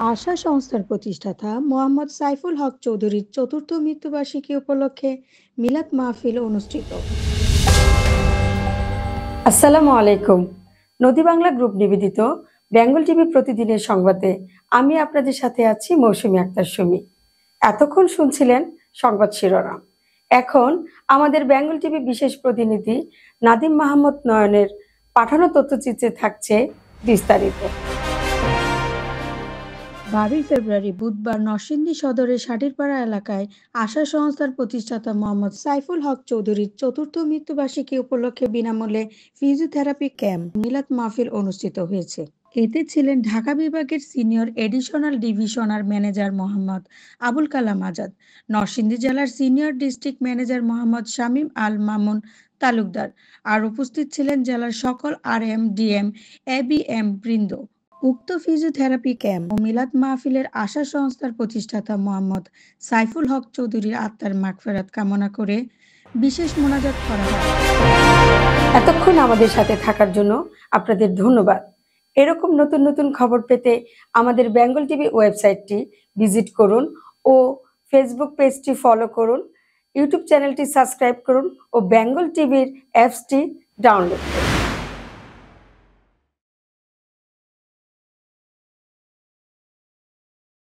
আশা সংস্থার প্রতিষ্ঠাতা মোহাম্মদ সাইফুল হক চৌধুরীর চতুর্থ মৃত্যুবার্ষিকী উপলক্ষে মিলাদ মাহফিল অনুষ্ঠিত। আসসালামু আলাইকুম। নদী বাংলা গ্রুপ নিবেদিত বেঙ্গল টিভি প্রতিদিনের সংবাদে আমি আপনাদের সাথে আছি মৌসুমী আক্তার সুমি। এতক্ষণ শুনছিলেন সংবাদ শিরোনাম। এখন আমাদের বেঙ্গল টিভি বিশেষ প্রতিনিধি নাদিম মাহমুদ নয়নের পাঠানো তথ্যচিত্রে থাকছে বিস্তারিত। 12 ফেব্রুয়ারি বুধবার নরসিংদী সদরের ষাটিরপাড়া এলাকায় আশা সংস্থার প্রতিষ্ঠাতা মোহাম্মদ সাইফুল হক চৌধুরীর চতুর্থ মৃত্যুবার্ষিকী উপলক্ষে বিনামূল্যে ফিজিওথেরাপি ক্যাম্প মিলাদ মাহফিল অনুষ্ঠিত হয়েছে। এতে ছিলেন ঢাকা বিভাগের senior additional divisional manager Mohammad Abul Kalam Azad, Narsingdi জেলার senior district manager Mohammad Shamim Al Mamun Talukdar. আর উপস্থিত ছিলেন জেলার সকল RM, DM, ABM বৃন্দ। উক্ত ফিজিওথেরাপি ক্যাম্প ও মিলাদ মাহফিলের আশা সংস্থার প্রতিষ্ঠাতা মোহাম্মদ সাইফুল হক চৌধুরীর আত্মার মাগফিরাত কামনা করে বিশেষ মোনাজাত করা হয়। এতক্ষণ আমাদের সাথে থাকার জন্য আপনাদের ধন্যবাদ। এরকম নতুন নতুন খবর পেতে আমাদের বেঙ্গল টিভি ওয়েবসাইটটি ভিজিট করুন ও ফেসবুক পেজটি ফলো করুন, ইউটিউব চ্যানেলটি সাবস্ক্রাইব করুন ও বেঙ্গল টিভির অ্যাপসটি ডাউনলোড করুন।